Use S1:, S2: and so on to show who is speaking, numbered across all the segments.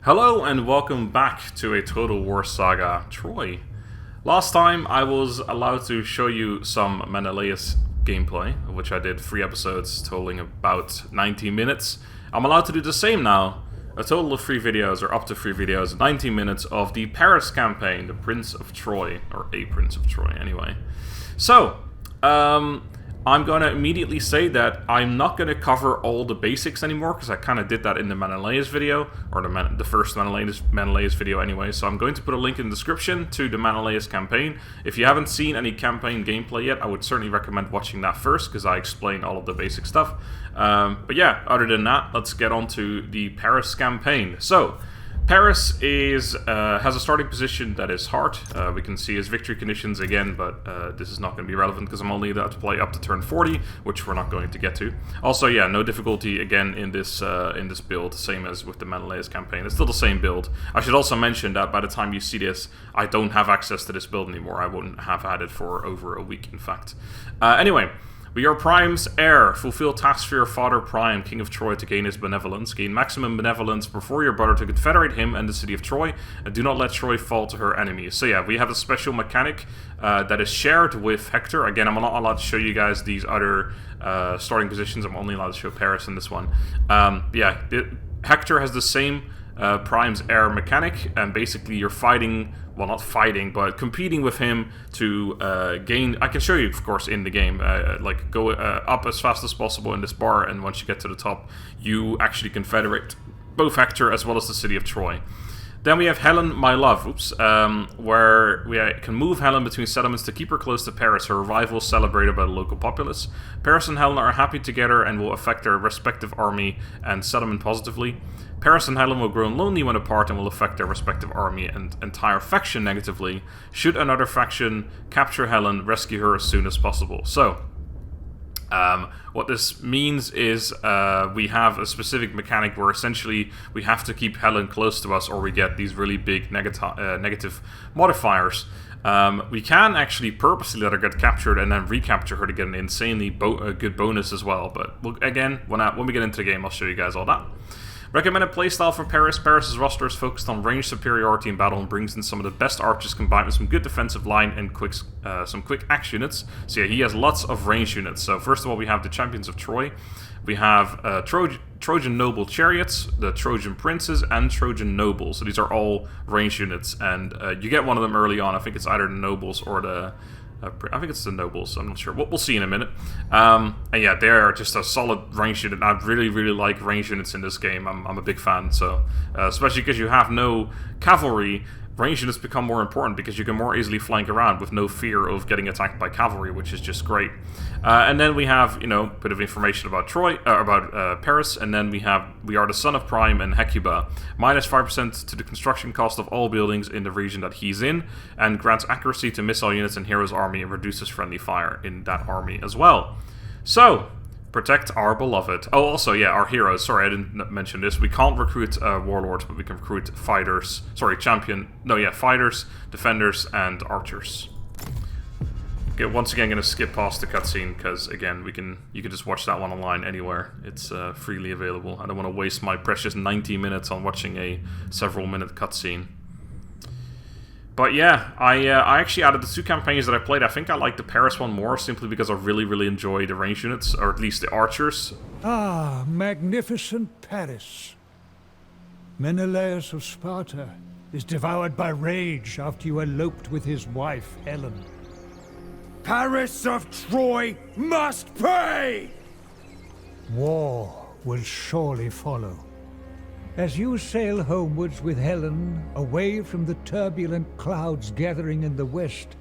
S1: Hello and welcome back to a Total War Saga Troy. Last time I was allowed to show you some Menelaus gameplay, of which I did 3 episodes totaling about 90 minutes. I'm allowed to do the same now, a total of 3 videos, or up to 3 videos, 90 minutes of the Paris campaign, the Prince of Troy, or a Prince of Troy anyway. So, I'm going to immediately say that I'm not going to cover all the basics anymore, because I kind of did that in the Menelaus video, or the first Menelaus video anyway, so I'm going to put a link in the description to the Menelaus campaign. If you haven't seen any campaign gameplay yet, I would certainly recommend watching that first, because I explain all of the basic stuff. But yeah, other than that, let's get on to the Paris campaign. So, Paris has a starting position that is hard. We can see his victory conditions again, but this is not going to be relevant because I'm only allowed to play up to turn 40, which we're not going to get to. Also, yeah, no difficulty again in this build, same as with the Menelaus campaign. It's still the same build. I should also mention that by the time you see this, I don't have access to this build anymore. I wouldn't have had it for over a week, in fact. Anyway. We are Priam's heir. Fulfill tasks for your father Priam, king of Troy, to gain his benevolence. Gain maximum benevolence before your brother to confederate him and the city of Troy, and do not let Troy fall to her enemies. So yeah, we have a special mechanic that is shared with Hector. Again, I'm not allowed to show you guys these other starting positions. I'm only allowed to show Paris in this one. Yeah, Hector has the same Priam's heir mechanic, and basically you're fighting, well, not fighting, but competing with him to gain. I can show you, of course, in the game. Like, go up as fast as possible in this bar, and once you get to the top, you actually confederate both Hector as well as the city of Troy. Then we have Helen, my love, where we can move Helen between settlements to keep her close to Paris, her arrival celebrated by the local populace. Paris and Helen are happy together and will affect their respective army and settlement positively. Paris and Helen will grow lonely when apart and will affect their respective army and entire faction negatively. Should another faction capture Helen, rescue her as soon as possible. So, what this means is we have a specific mechanic where essentially we have to keep Helen close to us or we get these really big negative modifiers. We can actually purposely let her get captured and then recapture her to get an insanely good bonus as well. But again, when we get into the game, I'll show you guys all that. Recommended playstyle for Paris. Paris' roster is focused on range superiority in battle and brings in some of the best archers combined with some good defensive line and some quick axe units. So yeah, he has lots of range units. So first of all, we have the Champions of Troy. We have Trojan noble chariots, the Trojan princes, and Trojan nobles. So these are all range units, and you get one of them early on. I think it's either the nobles or the... I think it's the nobles, I'm not sure. We'll see in a minute. And yeah, they're just a solid range unit. I really, really like range units in this game. I'm a big fan, so especially because you have no cavalry, range units become more important because you can more easily flank around with no fear of getting attacked by cavalry, which is just great. And then we have, you know, a bit of information about Paris, and then we are the son of Priam and Hecuba. Minus 5% to the construction cost of all buildings in the region that he's in, and grants accuracy to missile units and heroes' army and reduces friendly fire in that army as well. So, protect our beloved. Oh, also, yeah, our heroes. Sorry, I didn't mention this. We can't recruit warlords, but we can recruit fighters. Sorry, fighters, defenders, and archers. Okay, once again, going to skip past the cutscene because, again, you can just watch that one online anywhere. It's freely available. I don't want to waste my precious 90 minutes on watching a several-minute cutscene. But yeah, I actually, out of the 2 campaigns that I played, I think I like the Paris one more, simply because I really, really enjoy the range units, or at least the archers.
S2: Ah, magnificent Paris. Menelaus of Sparta is devoured by rage after you eloped with his wife, Helen.
S3: Paris of Troy must pay!
S2: War will surely follow. As you sail homewards with Helen, away from the turbulent clouds gathering in the west,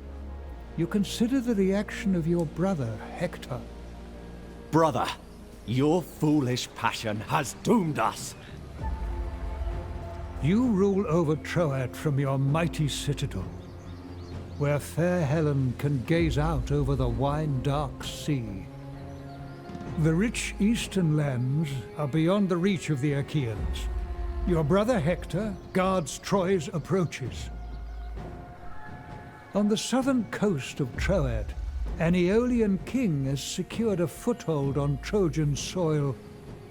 S2: you consider the reaction of your brother, Hector.
S3: Brother, your foolish passion has doomed us.
S2: You rule over Troad from your mighty citadel, where fair Helen can gaze out over the wine-dark sea. The rich eastern lands are beyond the reach of the Achaeans. Your brother Hector guards Troy's approaches. On the southern coast of Troad, an Aeolian king has secured a foothold on Trojan soil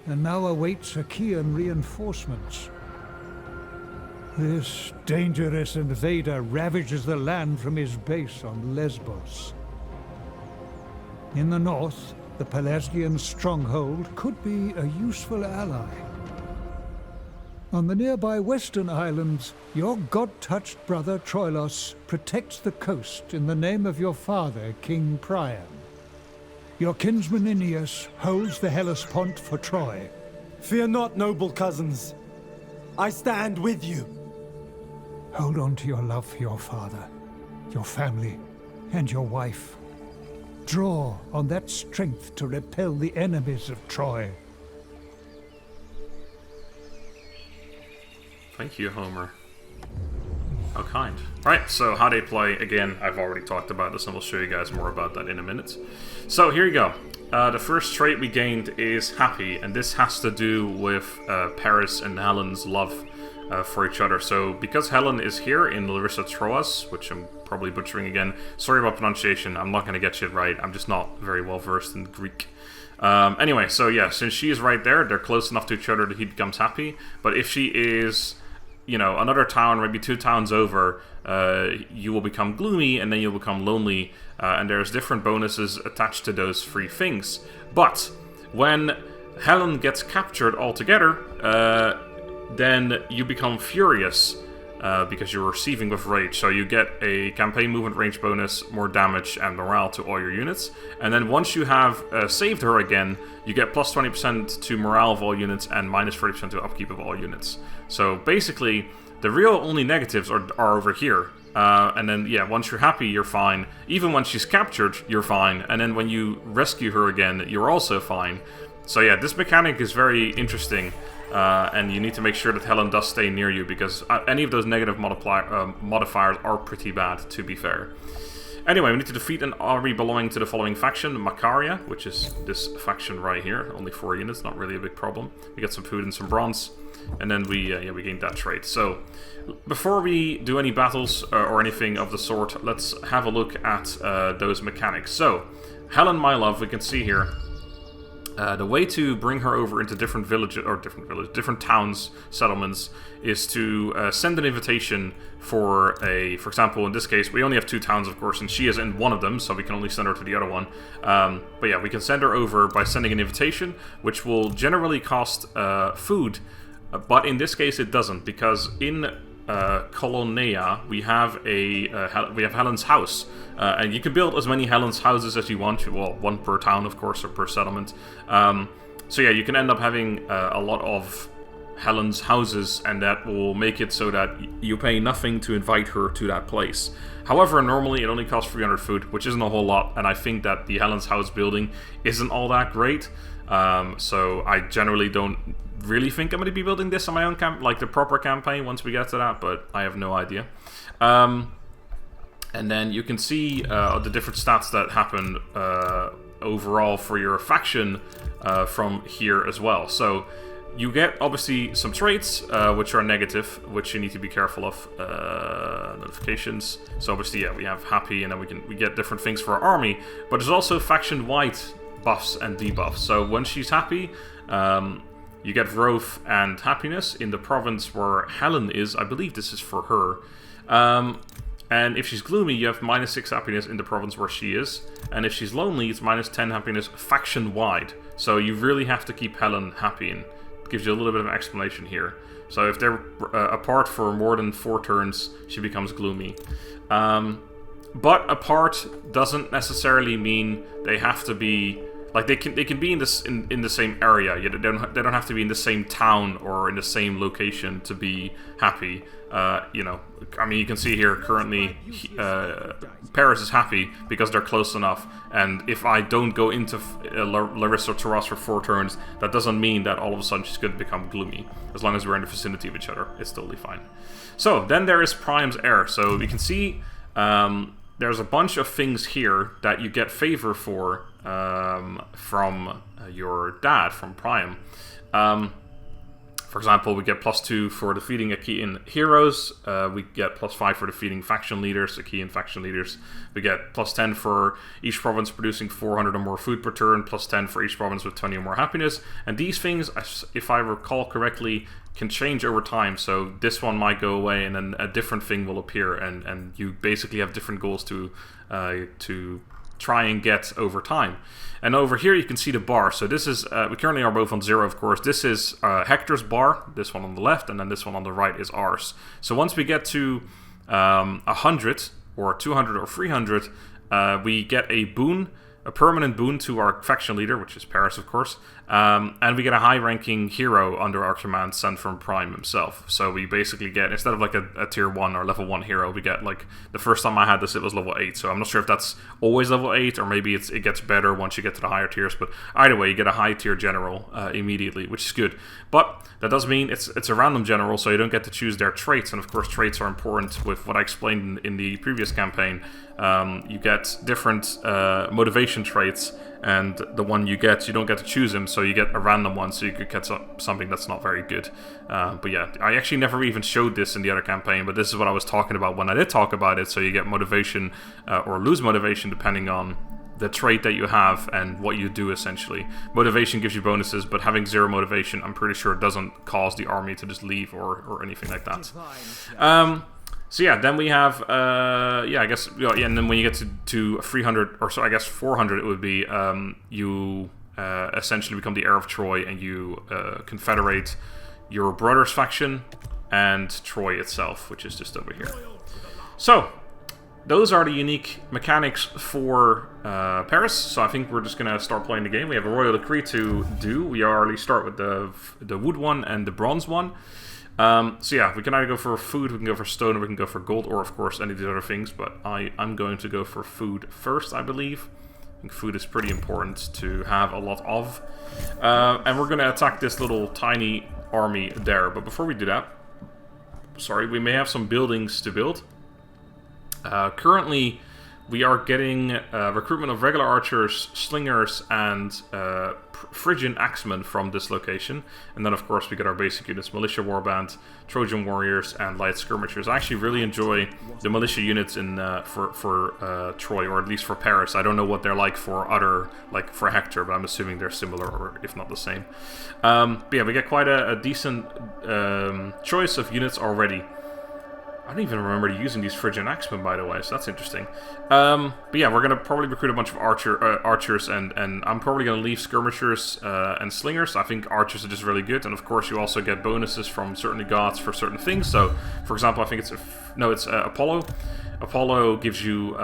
S2: and now awaits Achaean reinforcements. This dangerous invader ravages the land from his base on Lesbos. In the north, the Pelasgian stronghold could be a useful ally. On the nearby western islands, your god-touched brother Troilos protects the coast in the name of your father, King Priam. Your kinsman Aeneas holds the Hellespont for Troy.
S3: Fear not, noble cousins. I stand with you.
S2: Hold on to your love for your father, your family, and your wife. Draw on that strength to repel the enemies of Troy.
S1: Thank you, Homer. How kind. Right, so how they play, again, I've already talked about this, and we'll show you guys more about that in a minute. So, here you go. The first trait we gained is happy, and this has to do with Paris and Helen's love for each other. So, because Helen is here in Larissa Troas, which I'm probably butchering again, sorry about pronunciation, I'm not going to get shit right, I'm just not very well versed in Greek. Anyway, so yeah, since she is right there, they're close enough to each other that he becomes happy, but if she is, you know, another town, maybe 2 towns over, you will become gloomy, and then you'll become lonely, and there's different bonuses attached to those 3 things. But when Helen gets captured altogether, then you become furious, because you're receiving with rage. So you get a campaign movement range bonus, more damage, and morale to all your units. And then once you have saved her again, you get plus 20% to morale of all units and minus 30% to upkeep of all units. So basically, the real only negatives are over here. And then, yeah, once you're happy, you're fine. Even when she's captured, you're fine. And then when you rescue her again, you're also fine. So yeah, this mechanic is very interesting. And you need to make sure that Helen does stay near you, because any of those negative modifiers are pretty bad, to be fair. Anyway, we need to defeat an army belonging to the following faction: Macaria, which is this faction right here. Only 4 units, not really a big problem. We get some food and some bronze, and then we gained that trait. So, before we do any battles or anything of the sort, let's have a look at those mechanics. So, Helen, my love, we can see here. The way to bring her over into different towns, settlements, is to send an invitation for example, in this case, we only have 2 towns, of course, and she is in one of them, so we can only send her to the other one. But yeah, we can send her over by sending an invitation, which will generally cost food, but in this case it doesn't, because in Colonia, we have Helen's house, and you can build as many Helen's houses as you want. Well, 1 per town, of course, or per settlement. So yeah, you can end up having a lot of Helen's houses, and that will make it so that you pay nothing to invite her to that place. However, normally it only costs 300 food, which isn't a whole lot, and I think that the Helen's house building isn't all that great. So I generally don't really think I'm going to be building this on my own like the proper campaign once we get to that, but I have no idea. And then you can see the different stats that happen overall for your faction from here as well. So you get obviously some traits which are negative, which you need to be careful of. Notifications. So obviously, yeah, we have happy, and then we get different things for our army. But there's also faction-wide buffs and debuffs. So when she's happy, you get growth and happiness in the province where Helen is. I believe this is for her. And if she's gloomy, you have minus 6 happiness in the province where she is. And if she's lonely, it's minus 10 happiness faction-wide. So you really have to keep Helen happy, and it gives you a little bit of an explanation here. So if they're apart for more than 4 turns, she becomes gloomy. But apart doesn't necessarily mean they have to be... Like, they can be in the same area. They don't have to be in the same town or in the same location to be happy. You know, I mean, you can see here currently Paris is happy because they're close enough. And if I don't go into Larissa or Taras for 4 turns, that doesn't mean that all of a sudden she's going to become gloomy. As long as we're in the vicinity of each other, it's totally fine. So then there is Priam's heir. So we can see there's a bunch of things here that you get favor for from your dad, from Priam. For example, we get +2 for defeating Achaean heroes. We get +5 for defeating faction leaders, Achaean faction leaders. We get +10 for each province producing 400 or more food per turn, +10 for each province with 20 or more happiness. And these things, if I recall correctly, can change over time. So this one might go away, and then a different thing will appear, and you basically have different goals to try and get over time. And over here you can see the bar. So this is, we currently are both on 0, of course. This is Hector's bar, this one on the left, and then this one on the right is ours. So once we get to 100, or 200, or 300, we get a boon, a permanent boon to our faction leader, which is Paris, of course, and we get a high-ranking hero under our command sent from Priam himself. So we basically get, instead of like a tier 1 or level 1 hero, we get, like, the first time I had this, it was level 8. So I'm not sure if that's always level 8, or maybe it gets better once you get to the higher tiers. But either way, you get a high-tier general immediately, which is good. But that does mean it's a random general, so you don't get to choose their traits. And of course, traits are important with what I explained in the previous campaign. You get different motivation traits, and the one you get, you don't get to choose him, so you get a random one, so you could get something that's not very good. But yeah, I actually never even showed this in the other campaign, but this is what I was talking about when I did talk about it. So you get motivation or lose motivation depending on the trait that you have and what you do, essentially. Motivation gives you bonuses, but having 0 motivation, I'm pretty sure, doesn't cause the army to just leave or anything like that. So yeah, then we have, I guess, and then when you get to 300, or so I guess 400, it would be, you essentially become the heir of Troy, and you confederate your brother's faction and Troy itself, which is just over here. So, those are the unique mechanics for Paris. So I think we're just going to start playing the game. We have a royal decree to do. We already start with the wood one and the bronze one. So yeah, we can either go for food, we can go for stone, or we can go for gold, or of course any of the other things, but I'm going to go for food first, I believe. I think food is pretty important to have a lot of. And we're going to attack this little tiny army there, but before we do that, sorry, we may have some buildings to build. Currently, we are getting recruitment of regular archers, slingers, and Phrygian axemen from this location. And then, of course, we get our basic units, militia warband, Trojan warriors, and light skirmishers. I actually really enjoy the militia units in for Troy, or at least for Paris. I don't know what they're like for for Hector, but I'm assuming they're similar, or if not the same. But yeah, we get quite a decent choice of units already. I don't even remember using these Phrygian axemen, by the way, so that's interesting. But yeah, we're going to probably recruit a bunch of archers, and I'm probably going to leave skirmishers and slingers. I think archers are just really good, and of course you also get bonuses from certain gods for certain things. So, for example, I think it's Apollo. Apollo gives you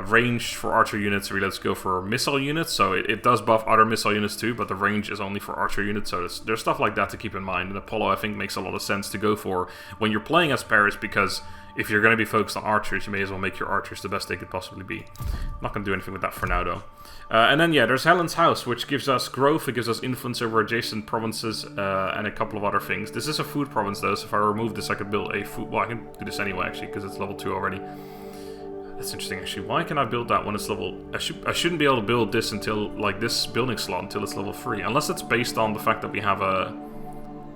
S1: range for archer units, or let's go for missile units. So it does buff other missile units too, but the range is only for archer units. So there's stuff like that to keep in mind. And Apollo, I think, makes a lot of sense to go for when you're playing as Paris, because if you're going to be focused on archers, you may as well make your archers the best they could possibly be. I'm not going to do anything with that for now, though. And then, yeah, there's Helen's house, which gives us growth. It gives us influence over adjacent provinces and a couple of other things. This is a food province, though, so if I remove this, I could build a food... Well, I can do this anyway, actually, because it's level 2 already. That's interesting, actually. Why can I build that when it's level... I shouldn't be able to build this until, like, this building slot until it's level 3. Unless it's based on the fact that we have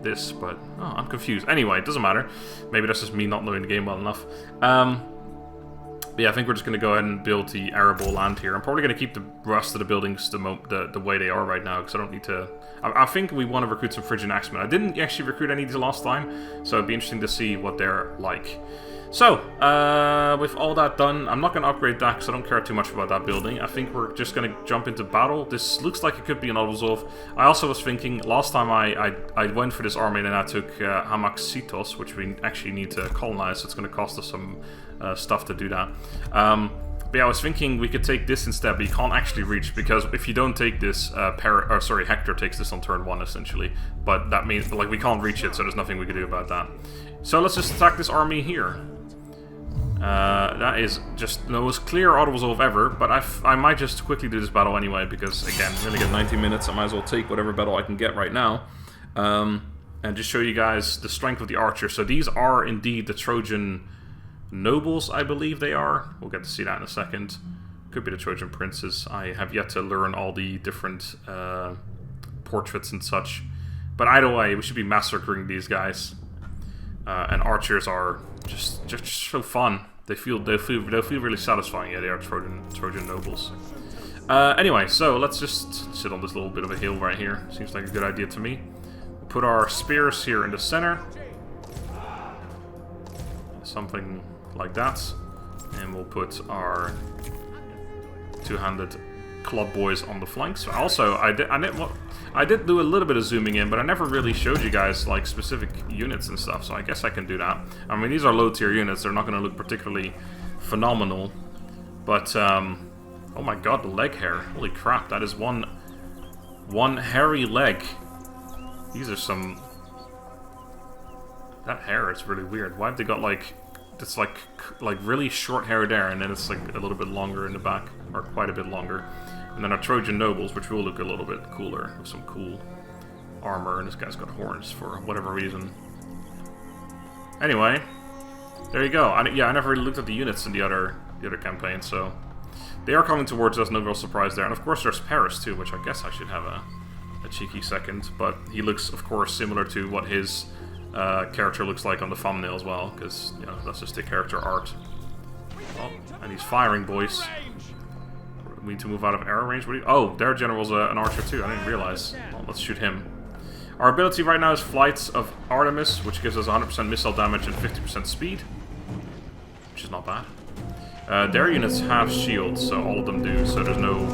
S1: this, but... Oh, I'm confused. Anyway, it doesn't matter. Maybe that's just me not knowing the game well enough. But yeah, I think we're just going to go ahead and build the arable land here. I'm probably going to keep the rest of the buildings the way they are right now, because I don't need to... I think we want to recruit some Phrygian axemen. I didn't actually recruit any of these last time, so it'd be interesting to see what they're like. So, with all that done, I'm not going to upgrade that because I don't care too much about that building. I think we're just going to jump into battle. This looks like it could be an auto-resolve. I also was thinking, last time I went for this army, and then I took Hamaxitos, which we actually need to colonize, so it's going to cost us some stuff to do that. But yeah, I was thinking we could take this instead, but you can't actually reach, because if you don't take this, Hector takes this on turn 1, essentially. But that means, like, we can't reach it, so there's nothing we can do about that. So let's just attack this army here. That is just the most clear auto-resolve ever, but I might just quickly do this battle anyway, because, again, I'm going to get 90 minutes, I might as well take whatever battle I can get right now. And just show you guys the strength of the archer. So these are indeed the Trojan nobles, I believe they are. We'll get to see that in a second. Could be the Trojan princes. I have yet to learn all the different portraits and such. But either way, we should be massacring these guys. And archers are just so fun. They'll feel really satisfying. Yeah, they are Trojan nobles. Anyway, so let's just sit on this little bit of a hill right here. Seems like a good idea to me. We'll put our spears here in the center. Something like that. And we'll put our two-handed club boys on the flanks. Also, I did do a little bit of zooming in, but I never really showed you guys like specific units and stuff, so I guess I can do that. I mean, these are low-tier units. They're not going to look particularly phenomenal. But, oh my god, the leg hair. Holy crap, that is one hairy leg. These are some... That hair is really weird. Why have they got like... It's like really short hair there, and then it's like a little bit longer in the back, or quite a bit longer. And then our Trojan nobles, which will look a little bit cooler, with some cool armor, and this guy's got horns for whatever reason. Anyway, there you go. I never really looked at the units in the other campaign, so they are coming towards us. No real surprise there. And of course, there's Paris too, which I guess I should have a cheeky second. But he looks, of course, similar to what his character looks like on the thumbnail as well, because you know that's just the character art. Oh, and he's firing, boys. We need to move out of arrow range. Oh, their general's an archer too. I didn't realize. Well, let's shoot him. Our ability right now is Flights of Artemis, which gives us 100% missile damage and 50% speed, which is not bad. Their units have shields, so all of them do. So there's no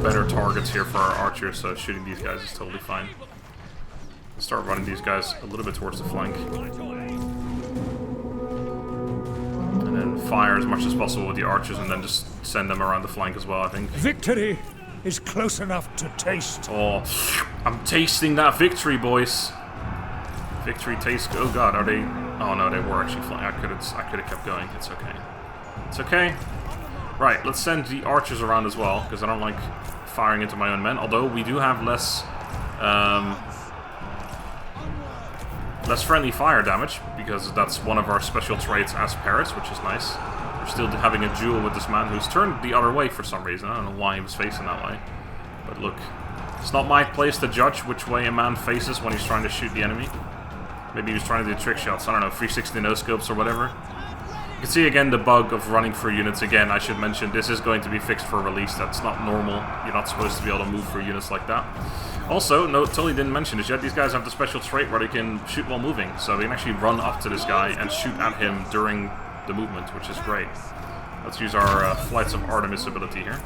S1: better targets here for our archers. So shooting these guys is totally fine. Start running these guys a little bit towards the flank. And then fire as much as possible with the archers, and then just send them around the flank as well, I think.
S2: Victory is close enough to taste.
S1: Oh, I'm tasting that victory, boys. Victory tastes... Oh god, are they... Oh no, they were actually flying. I could have kept going. It's okay. It's okay. Right, let's send the archers around as well, because I don't like firing into my own men. Although we do have less friendly fire damage, because that's one of our special traits as Paris, which is nice. We're still having a duel with this man who's turned the other way for some reason. I don't know why he was facing that way. But look, it's not my place to judge which way a man faces when he's trying to shoot the enemy. Maybe he was trying to do trick shots, I don't know, 360 no-scopes or whatever. You can see again the bug of running through units. Again, I should mention, this is going to be fixed for release. That's not normal. You're not supposed to be able to move through units like that. Also, no, totally didn't mention this yet, these guys have the special trait where they can shoot while moving. So they can actually run up to this guy and shoot at him during the movement, which is great. Let's use our Flights of Artemis ability here.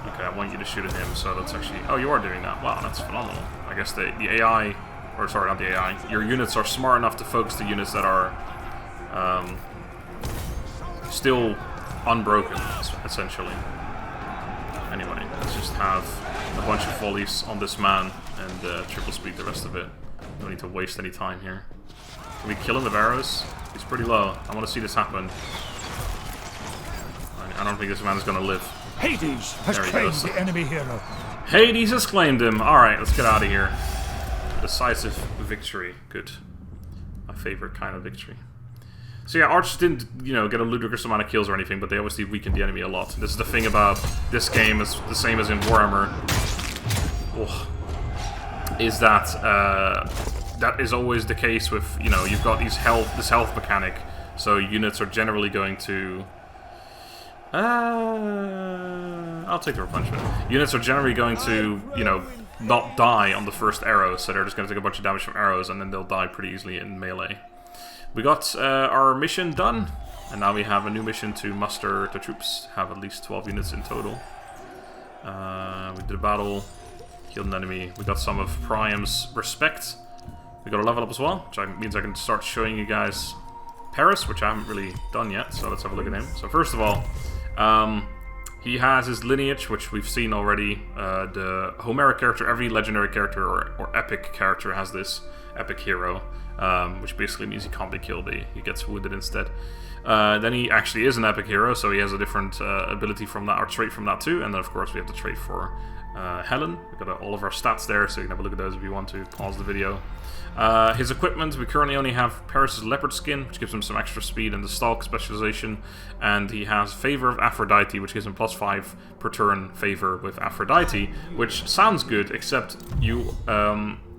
S1: Okay, I want you to shoot at him, so let's actually... Oh, you are doing that. Wow, that's phenomenal. I guess the AI... Or sorry, not the AI. Your units are smart enough to focus the units that are still unbroken, essentially. Anyway, let's just have a bunch of volleys on this man and triple speed the rest of it. Don't need to waste any time here. Can we kill him with arrows? He's pretty low. I want to see this happen. I don't think this man is going to live.
S2: Hades has claimed the enemy hero.
S1: Hades has claimed him. Alright, let's get out of here. Decisive victory. Good. My favorite kind of victory. So yeah, archers didn't, you know, get a ludicrous amount of kills or anything, but they obviously weakened the enemy a lot. This is the thing about this game, is the same as in Warhammer. Is that that is always the case with, you know, you've got this health mechanic, so units are generally going to... I'll take the replenishment. Units are generally going to, you know, not die on the first arrow, so they're just going to take a bunch of damage from arrows, and then they'll die pretty easily in melee. We got our mission done, and now we have a new mission to muster the troops, have at least 12 units in total. We did a battle, killed an enemy, we got some of Priam's respect. We got a level up as well, which means I can start showing you guys Paris, which I haven't really done yet, so let's have a look at him. So first of all, he has his lineage, which we've seen already. The Homeric character, every legendary character or epic character has this epic hero, which basically means he can't be killed, he gets wounded instead. Then he actually is an epic hero, so he has a different ability from that, or trait from that too, and then of course we have the trait for Helen. We've got all of our stats there, so you can have a look at those if you want to pause the video. His equipment, we currently only have Paris' leopard skin, which gives him some extra speed and the stalk specialization, and he has Favor of Aphrodite, which gives him +5 per turn favor with Aphrodite, which sounds good, except you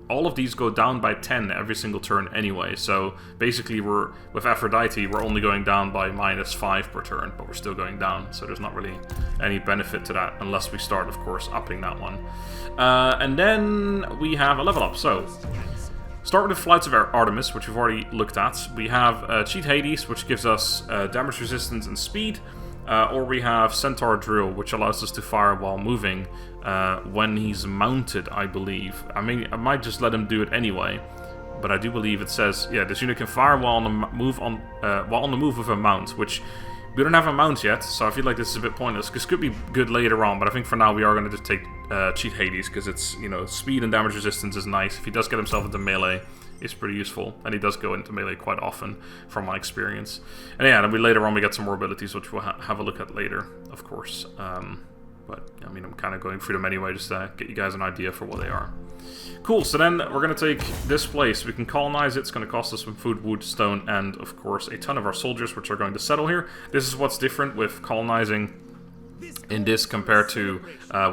S1: all of these go down by 10 every single turn anyway, so basically with Aphrodite we're only going down by -5 per turn, but we're still going down, so there's not really any benefit to that, unless we start, of course, upping that one. And then we have a level up, so start with the Flights of Artemis, which we've already looked at. We have Cheat Hades, which gives us damage resistance and speed, or we have Centaur Drill, which allows us to fire while moving when he's mounted, I believe. I mean, I might just let him do it anyway, but I do believe it says, yeah, this unit can fire while on the move with a mount, which we don't have a mount yet, so I feel like this is a bit pointless. This could be good later on, but I think for now we are going to just take Cheat Hades, because it's, you know, speed and damage resistance is nice. If he does get himself into melee, it's pretty useful, and he does go into melee quite often, from my experience. And yeah, then later on we get some more abilities, which we'll have a look at later, of course. But, I mean, I'm kind of going through them anyway, just to get you guys an idea for what they are. Cool, so then we're going to take this place. We can colonize it. It's going to cost us some food, wood, stone, and, of course, a ton of our soldiers, which are going to settle here. This is what's different with colonizing in this compared to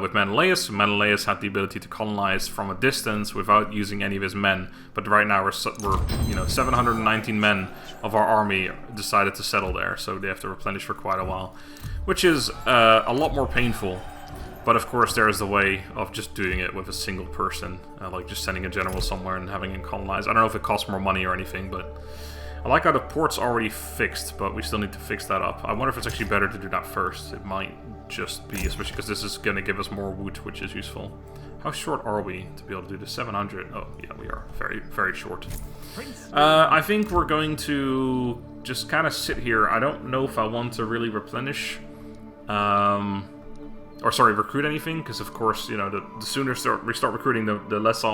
S1: with Menelaus. Menelaus had the ability to colonize from a distance without using any of his men, but right now we're 719 men of our army decided to settle there, so they have to replenish for quite a while, which is a lot more painful. But of course there is the way of just doing it with a single person, like just sending a general somewhere and having him colonize. I don't know if it costs more money or anything, but I like how the port's already fixed, but we still need to fix that up. I wonder if it's actually better to do that first. It might just be, especially because this is going to give us more wood, which is useful. How short are we to be able to do this? 700? Oh, yeah, we are very, very short. I think we're going to just kind of sit here. I don't know if I want to really replenish, or sorry, recruit anything, because of course, you know, the sooner we start recruiting, the less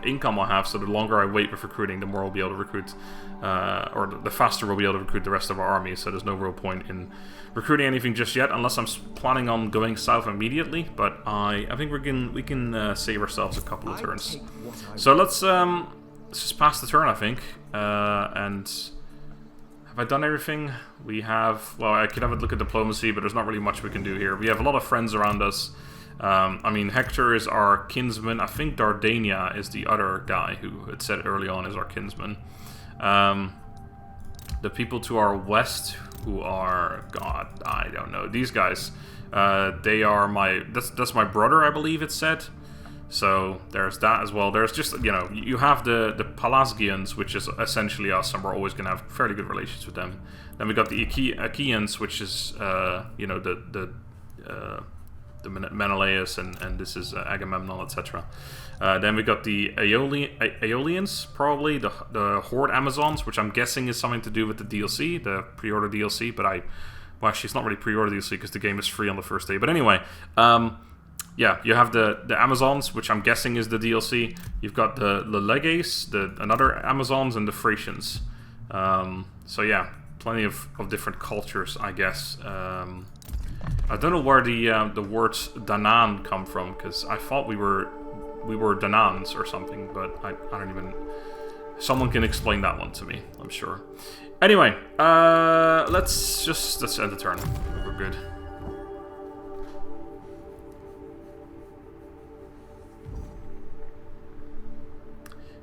S1: income I'll have, so the longer I wait with recruiting, the more I'll be able to recruit, or the faster we'll be able to recruit the rest of our army, so there's no real point in recruiting anything just yet, unless I'm planning on going south immediately, but I think we can save ourselves a couple of turns. So let's just pass the turn, I think, and have I done everything? We have, well, I could have a look at diplomacy, but there's not really much we can do here. We have a lot of friends around us. I mean, Hector is our kinsman. I think Dardania is the other guy who had said early on is our kinsman. The people to our west who are, God, I don't know. These guys, they are that's my brother, I believe it said. So there's that as well. There's just, you know, you have the Pelasgians, which is essentially us, and we're always going to have fairly good relations with them. Then we got the Achaeans, which is, you know, the Menelaus, and this is Agamemnon, etc. Then we got the Aeolians, probably, the Horde Amazons, which I'm guessing is something to do with the DLC, the pre-order DLC, but well, actually, it's not really pre-order DLC because the game is free on the first day. But anyway, yeah, you have the Amazons, which I'm guessing is the DLC. You've got the Leges, another Amazons, and the Thracians. So yeah, plenty of different cultures, I guess. I don't know where the words Danaan come from, because I thought we were Danaans or something, but I don't even. Someone can explain that one to me, I'm sure. Anyway, let's end the turn. We're good.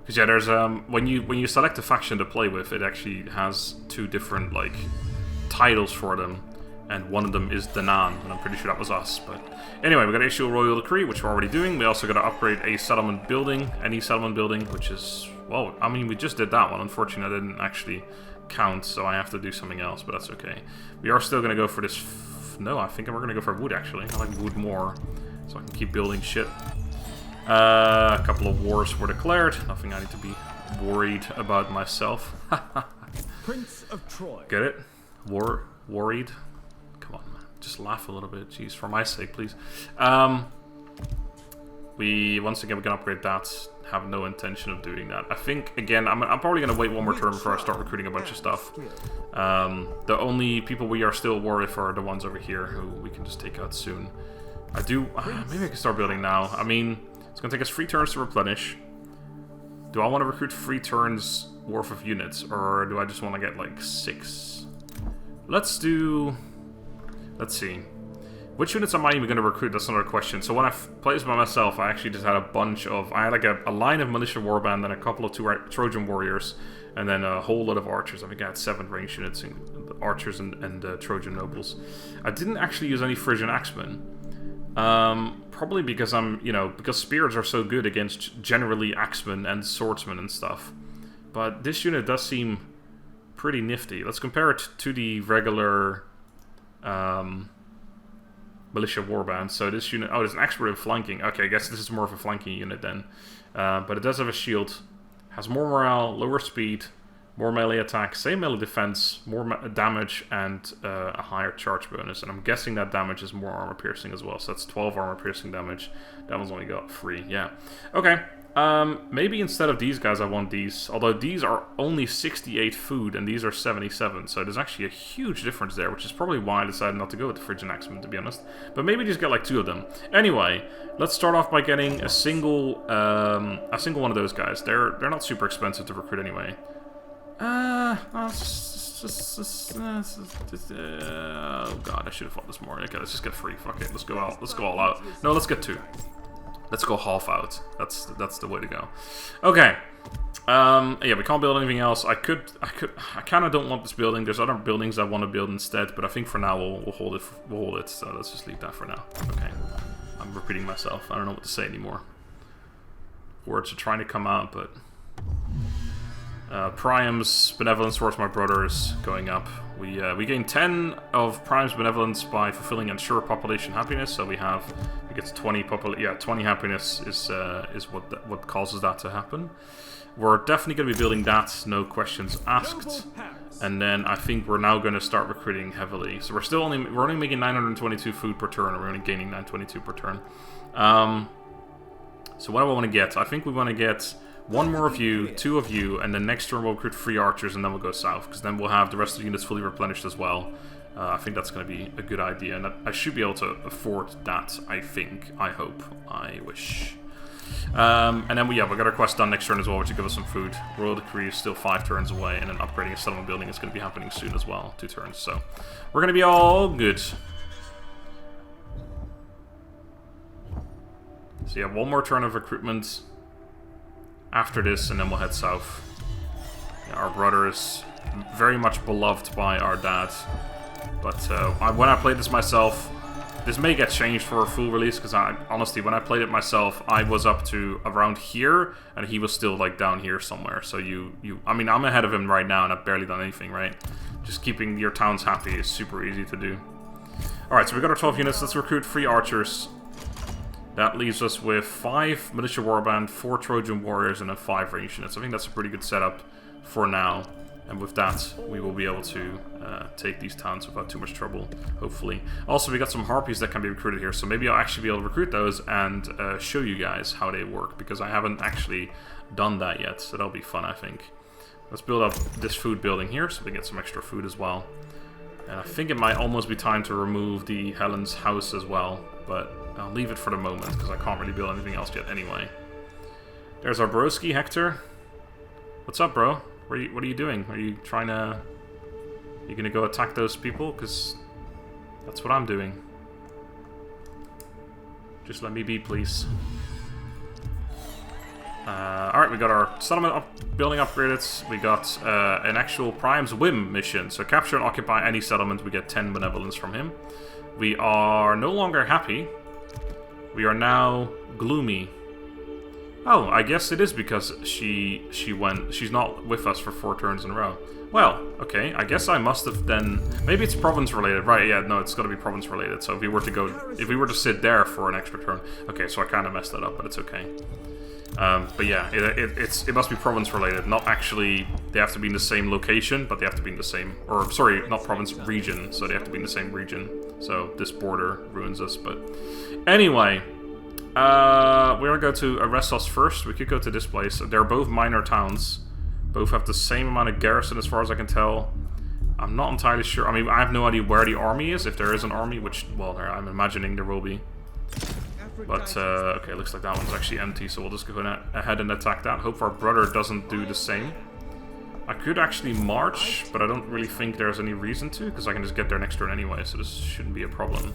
S1: Because yeah, there's when you select a faction to play with, it actually has two different like titles for them, and one of them is Danaan, and I'm pretty sure that was us. But anyway, we got to issue a royal decree, which we're already doing. We also got to upgrade a settlement building, any settlement building, which is, well, I mean, we just did that one. Unfortunately, I didn't actually count, so I have to do something else, but that's okay. We are still going to go for this. No, I think we're going to go for wood, actually. I like wood more, so I can keep building shit. A couple of wars were declared. Nothing I need to be worried about myself.
S3: Prince of Troy.
S1: Get it? Worried? Come on, man. Just laugh a little bit. Jeez, for my sake, please. Once again, we can upgrade that. Have no intention of doing that. I think, again, I'm probably going to wait one more turn before I start recruiting a bunch of stuff. The only people we are still worried for are the ones over here, who we can just take out soon. I do... maybe I can start building now. I mean, it's going to take us 3 turns to replenish. Do I want to recruit 3 turns worth of units? Or do I just want to get like 6? Let's do... Let's see. Which units am I even going to recruit? That's another question. So when I played this by myself, I actually just had a bunch of... I had like a line of militia warband and a couple of Trojan warriors. And then a whole lot of archers. I think I had 7 ranged units, archers and Trojan nobles. I didn't actually use any Frisian axemen. Probably because because spears are so good against generally axemen and swordsmen and stuff. But this unit does seem pretty nifty. Let's compare it to the regular militia warband. So this unit... Oh, there's an expert in flanking. Okay, I guess this is more of a flanking unit then. But it does have a shield. Has more morale, lower speed, more melee attack, same melee defense, more damage, and a higher charge bonus. And I'm guessing that damage is more armor piercing as well. So that's 12 armor piercing damage. That one's only got 3. Yeah. Okay. Maybe instead of these guys, I want these. Although these are only 68 food, and these are 77. So there's actually a huge difference there, which is probably why I decided not to go with the Phrygian axemen, to be honest. But maybe just get like 2 of them. Anyway, let's start off by getting a single one of those guys. They're not super expensive to recruit anyway. Oh god, I should have thought this more. Okay, let's just get 3. Fuck it, let's go out. Let's go all out. No, let's get 2. Let's go half out. That's the way to go. Okay. Yeah, we can't build anything else. I kind of don't want this building. There's other buildings I want to build instead, but I think for now we'll hold it. We'll hold it. So let's just leave that for now. Okay. I'm repeating myself. I don't know what to say anymore. Words are trying to come out, but Priam's benevolence towards my brother is going up. We gain 10 of Priam's benevolence by fulfilling ensure population happiness. So we get 20 20 happiness is what causes that to happen. We're definitely going to be building that, no questions asked. And then I think we're now going to start recruiting heavily. So we're only making 922 food per turn, and we're only gaining 922 per turn. So what do I want to get? I think we want to get 1 more of you, 2 of you, and then next turn we'll recruit 3 archers, and then we'll go south, because then we'll have the rest of the units fully replenished as well. I think that's going to be a good idea, and I should be able to afford that, I think. I hope. I wish. And then we got our quest done next turn as well, which will give us some food. Royal Decree is still 5 turns away, and then upgrading a settlement building is going to be happening soon as well, 2 turns. So we're going to be all good. So yeah, 1 more turn of recruitment after this, and then we'll head south. Yeah, our brother is very much beloved by our dad. But when I played this myself, this may get changed for a full release, because honestly, when I played it myself, I was up to around here, and he was still like down here somewhere. So I mean, I'm ahead of him right now, and I've barely done anything, right? Just keeping your towns happy is super easy to do. Alright, so we got our 12 units. Let's recruit 3 archers. That leaves us with 5 militia warband, 4 Trojan warriors, and then 5 ranged units. I think that's a pretty good setup for now. And with that, we will be able to take these towns without too much trouble, hopefully. Also, we got some harpies that can be recruited here, so maybe I'll actually be able to recruit those and show you guys how they work, because I haven't actually done that yet, so that'll be fun, I think. Let's build up this food building here, so we get some extra food as well. And I think it might almost be time to remove the Helen's house as well, but I'll leave it for the moment, because I can't really build anything else yet anyway. There's our broski, Hector. What's up, bro? What are you doing? Are you trying to... You gonna go attack those people? Because that's what I'm doing. Just let me be, please. Alright, we got our settlement building upgraded. We got an actual Priam's Whim mission. So capture and occupy any settlement. We get 10 benevolence from him. We are no longer happy. We are now gloomy. Oh, I guess it is because she's not with us for 4 turns in a row. Well, okay, I guess I must have then... Maybe it's province related, right? Yeah, no, it's got to be province related. So if we were to sit there for an extra turn... Okay, so I kind of messed that up, but it's okay. But yeah, it must be province related, not actually... They have to be in the same location, but they have to be in the same... Or, sorry, not province, region. So they have to be in the same region. So this border ruins us, but... Anyway... we're gonna go to Aressos first. We could go to this place. They're both minor towns. Both have the same amount of garrison as far as I can tell. I'm not entirely sure. I mean, I have no idea where the army is, if there is an army, which, well, I'm imagining there will be. But, okay, looks like that one's actually empty, so we'll just go ahead and attack that. Hope our brother doesn't do the same. I could actually march, but I don't really think there's any reason to, because I can just get there next turn anyway, so this shouldn't be a problem.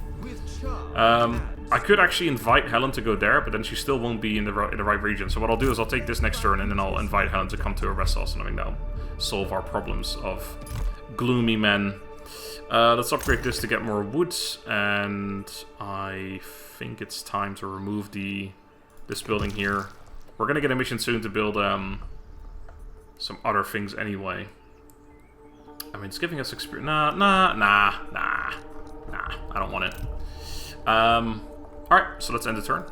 S1: I could actually invite Helen to go there, but then she still won't be in the right region. So what I'll do is I'll take this next turn, and then I'll invite Helen to come to arrest us, and I think that'll solve our problems of gloomy men. Let's upgrade this to get more wood, and I think it's time to remove this building here. We're gonna get a mission soon to build some other things anyway. I mean, it's giving us experience. Nah. I don't want it. Alright, so let's end the turn.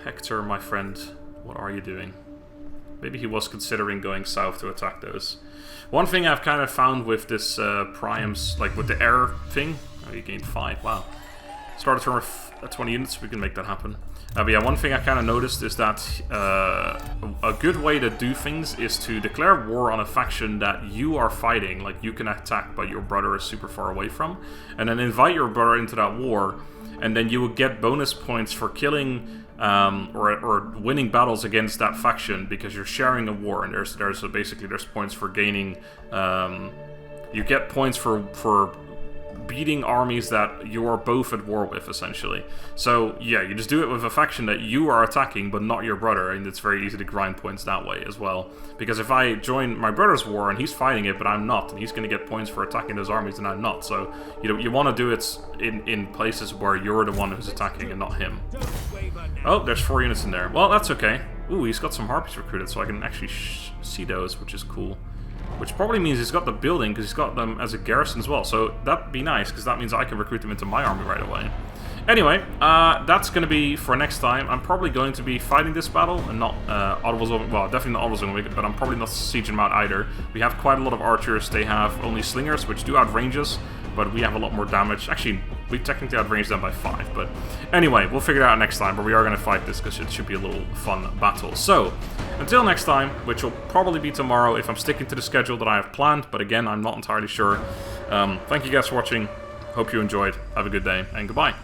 S1: Hector, my friend, what are you doing? Maybe he was considering going south to attack those. One thing I've kind of found with this Priam's, like with the heir thing. Oh, you gained 5. Wow. Start a turn with 20 units, we can make that happen. But yeah, one thing I kind of noticed is that a good way to do things is to declare war on a faction that you are fighting, like you can attack but your brother is super far away from, and then invite your brother into that war, and then you will get bonus points for killing or winning battles against that faction because you're sharing a war, and there's basically points for gaining. You get points for beating armies that you are both at war with, essentially. So yeah, you just do it with a faction that you are attacking but not your brother, and it's very easy to grind points that way as well. Because if I join my brother's war and he's fighting it but I'm not, and he's going to get points for attacking those armies and I'm not. So you want to do it in places where you're the one who's attacking and not him. Oh, there's 4 units in there. Well, that's okay. Ooh, he's got some harpies recruited, so I can actually see those, which is cool. Which probably means he's got the building, because he's got them as a garrison as well. So that'd be nice, because that means I can recruit them into my army right away. Anyway, that's going to be for next time. I'm probably going to be fighting this battle, and not well, definitely not Audible, but I'm probably not sieging them out either. We have quite a lot of archers. They have only slingers, which do outrange us, but we have a lot more damage. Actually, we technically outrange them by 5, but anyway, we'll figure it out next time, but we are going to fight this because it should be a little fun battle. So, until next time, which will probably be tomorrow if I'm sticking to the schedule that I have planned, but again, I'm not entirely sure. Thank you guys for watching. Hope you enjoyed. Have a good day, and goodbye.